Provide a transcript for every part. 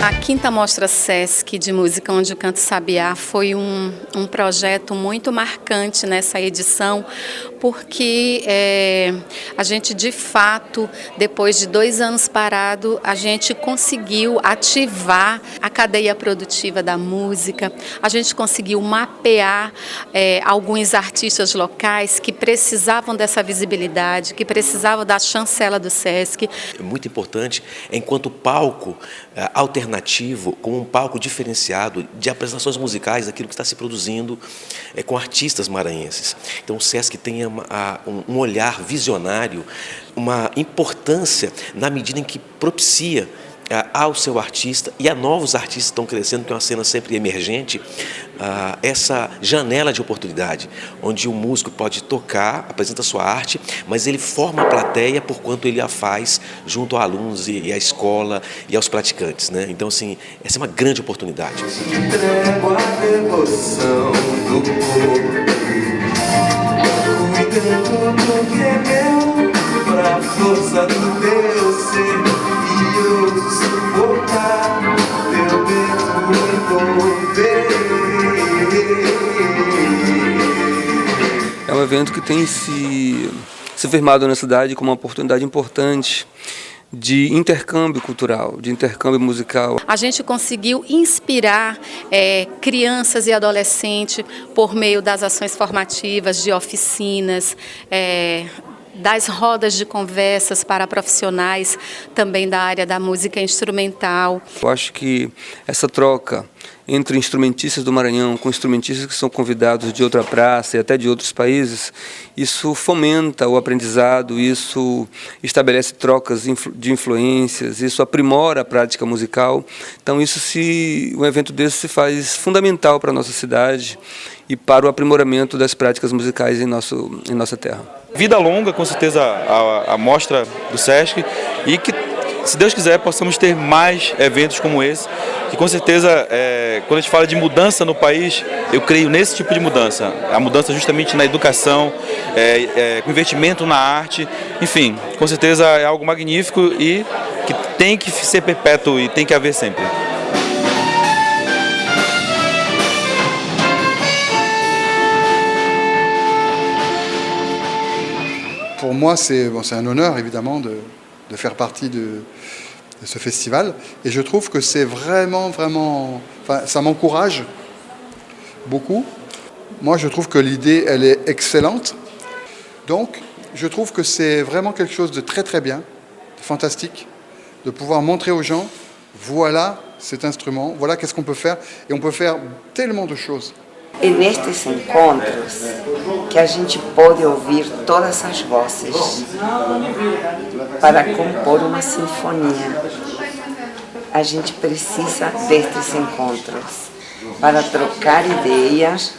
A quinta Mostra Sesc de Música Onde o Canto Sabiá foi um projeto muito marcante nessa edição, porque a gente, de fato, depois de 2 anos parado, a gente conseguiu ativar a cadeia produtiva da música, a gente conseguiu mapear alguns artistas locais que precisavam dessa visibilidade, que precisavam da chancela do Sesc. É muito importante, enquanto palco alternativo, como um palco diferenciado de apresentações musicais daquilo que está se produzindo com artistas maranhenses. Então o Sesc tem um olhar visionário, uma importância na medida em que propicia ao seu artista e a novos artistas que estão crescendo, que é uma cena sempre emergente, essa janela de oportunidade, onde o músico pode tocar, apresenta sua arte, mas ele forma a plateia por quanto ele a faz junto a alunos e à escola e aos praticantes, né? Então, assim, essa é uma grande oportunidade. Entrego a devoção do povo, cuidando do que é meu, pra força do teu ser. É um evento que tem se firmado na cidade como uma oportunidade importante de intercâmbio cultural, de intercâmbio musical. A gente conseguiu inspirar crianças e adolescentes por meio das ações formativas, de oficinas, das rodas de conversas para profissionais também da área da música instrumental. Eu acho que essa troca entre instrumentistas do Maranhão com instrumentistas que são convidados de outra praça e até de outros países, isso fomenta o aprendizado, isso estabelece trocas de influências, isso aprimora a prática musical. Então um evento desse se faz fundamental para a nossa cidade e para o aprimoramento das práticas musicais em nossa terra. Vida longa, com certeza, a mostra do Sesc, e que, se Deus quiser, possamos ter mais eventos como esse, que com certeza, quando a gente fala de mudança no país, eu creio nesse tipo de mudança, a mudança justamente na educação, com investimento na arte, enfim, com certeza é algo magnífico e que tem que ser perpétuo e tem que haver sempre. Pour moi, c'est un honneur, évidemment, de faire partie de ce festival. Et je trouve que c'est vraiment, ça m'encourage beaucoup. Moi, je trouve que l'idée, elle est excellente. Donc, je trouve que c'est vraiment quelque chose de très, très bien, de fantastique, de pouvoir montrer aux gens, voilà cet instrument, voilà qu'est-ce qu'on peut faire. Et on peut faire tellement de choses. É nestes encontros que a gente pode ouvir todas as vozes para compor uma sinfonia. A gente precisa destes encontros para trocar ideias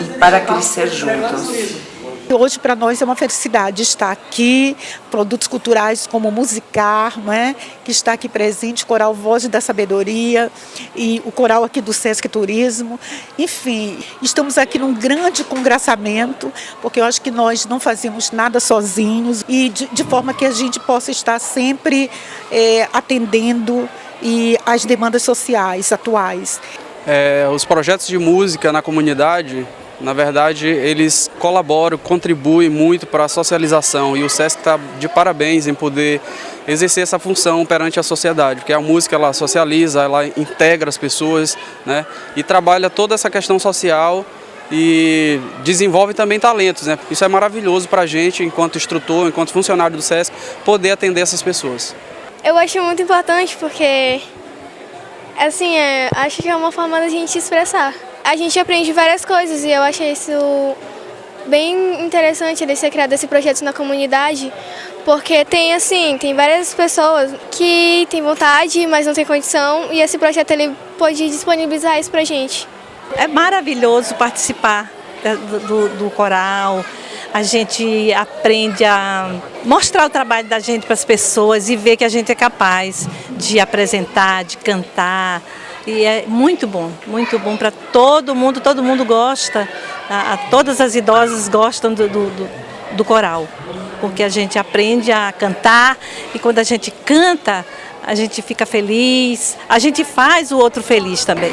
e para crescer juntos. Hoje, para nós, é uma felicidade estar aqui, produtos culturais como o Musicar, né, que está aqui presente, o Coral Voz da Sabedoria e o coral aqui do Sesc Turismo. Enfim, estamos aqui num grande congraçamento, porque eu acho que nós não fazemos nada sozinhos e de forma que a gente possa estar sempre atendendo às demandas sociais atuais. Os projetos de música na comunidade, na verdade, eles colaboram, contribuem muito para a socialização, e o Sesc está de parabéns em poder exercer essa função perante a sociedade, porque a música, ela socializa, ela integra as pessoas, né, e trabalha toda essa questão social e desenvolve também talentos, né? Isso é maravilhoso para a gente, enquanto instrutor, enquanto funcionário do Sesc, poder atender essas pessoas. Eu acho muito importante porque, assim, acho que é uma forma da gente expressar. A gente aprende várias coisas e eu achei isso bem interessante de ser criado esse projeto na comunidade, porque tem várias pessoas que têm vontade, mas não têm condição, e esse projeto ele pode disponibilizar isso pra gente. É maravilhoso participar do coral. A gente aprende a mostrar o trabalho da gente para as pessoas e ver que a gente é capaz de apresentar, de cantar. E é muito bom para todo mundo gosta, todas as idosas gostam do coral, porque a gente aprende a cantar e quando a gente canta, a gente fica feliz, a gente faz o outro feliz também.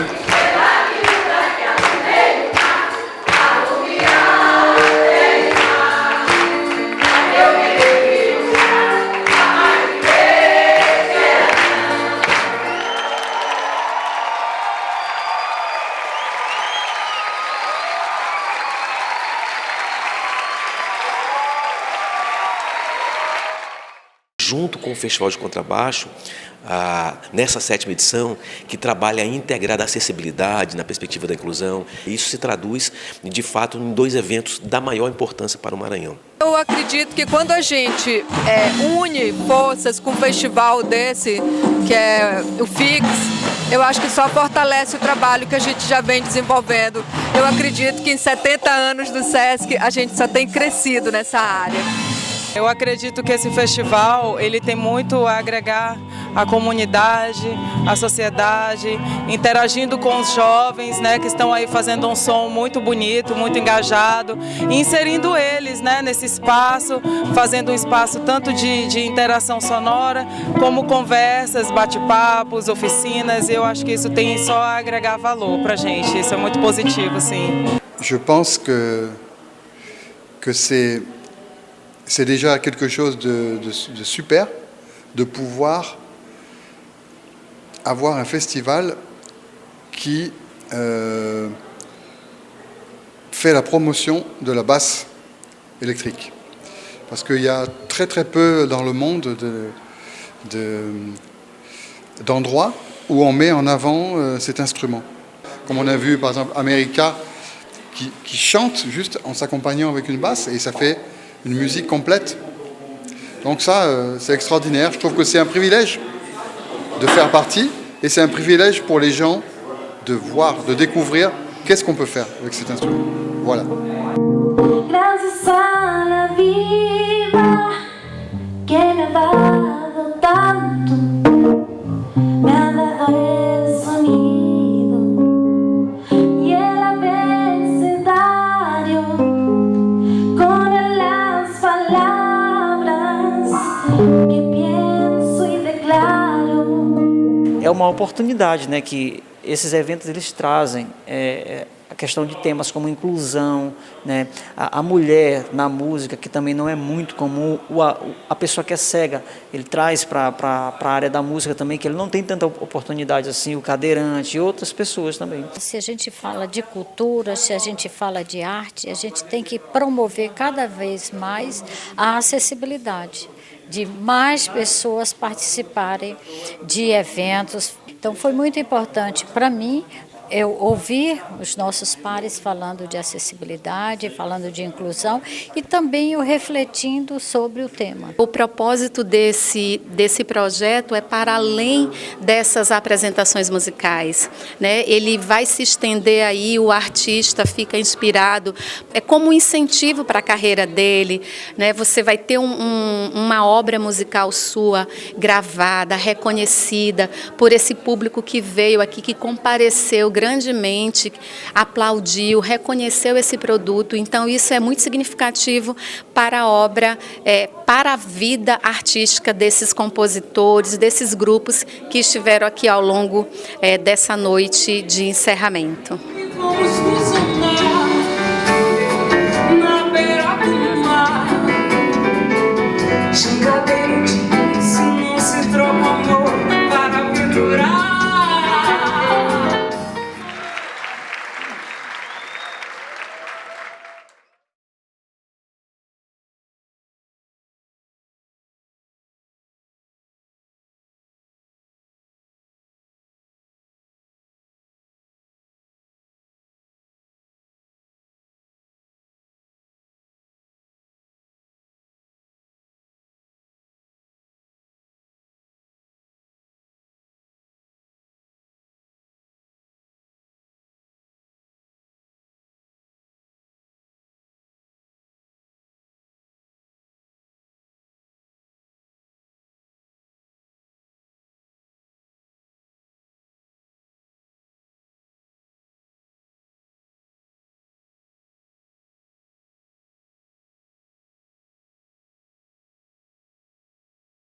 Junto com o Festival de Contrabaixo, nessa 7ª edição, que trabalha a integrada acessibilidade na perspectiva da inclusão. Isso se traduz, de fato, em 2 eventos da maior importância para o Maranhão. Eu acredito que quando a gente une forças com um festival desse, que é o FIX, eu acho que só fortalece o trabalho que a gente já vem desenvolvendo. Eu acredito que em 70 anos do SESC a gente só tem crescido nessa área. Eu acredito que esse festival ele tem muito a agregar à comunidade, à sociedade, interagindo com os jovens, né, que estão aí fazendo um som muito bonito, muito engajado, e inserindo eles, né, nesse espaço, fazendo um espaço tanto de interação sonora, como conversas, bate-papos, oficinas. Eu acho que isso tem só a agregar valor para a gente, isso é muito positivo, sim. Je pense que c'est déjà quelque chose de super de pouvoir avoir un festival qui fait la promotion de la basse électrique. Parce qu'il y a très très peu dans le monde d'endroits où on met en avant cet instrument. Comme on a vu par exemple America qui chante juste en s'accompagnant avec une basse et ça fait une musique complète. Donc ça, c'est extraordinaire. Je trouve que c'est un privilège de faire partie et c'est un privilège pour les gens de voir, de découvrir qu'est-ce qu'on peut faire avec cet instrument. Voilà. Gracias a la vida que me ha dado tanto, me ha dado el sonido y el abecedario con las palavras que penso e declaro. É uma oportunidade, né, que esses eventos eles trazem. A questão de temas como inclusão, né? A mulher na música, que também não é muito comum, a pessoa que é cega, ele traz para a área da música também, que ele não tem tanta oportunidade assim, o cadeirante e outras pessoas também. Se a gente fala de cultura, se a gente fala de arte, a gente tem que promover cada vez mais a acessibilidade, de mais pessoas participarem de eventos. Então foi muito importante para mim eu ouvir os nossos pares falando de acessibilidade, falando de inclusão e também eu refletindo sobre o tema. O propósito desse projeto é para além dessas apresentações musicais, né? Ele vai se estender aí, o artista fica inspirado, é como um incentivo para a carreira dele, né? Você vai ter uma obra musical sua gravada, reconhecida por esse público que veio aqui, que compareceu grandemente, aplaudiu, reconheceu esse produto. Então isso é muito significativo para a obra, para a vida artística desses compositores, desses grupos que estiveram aqui ao longo dessa noite de encerramento.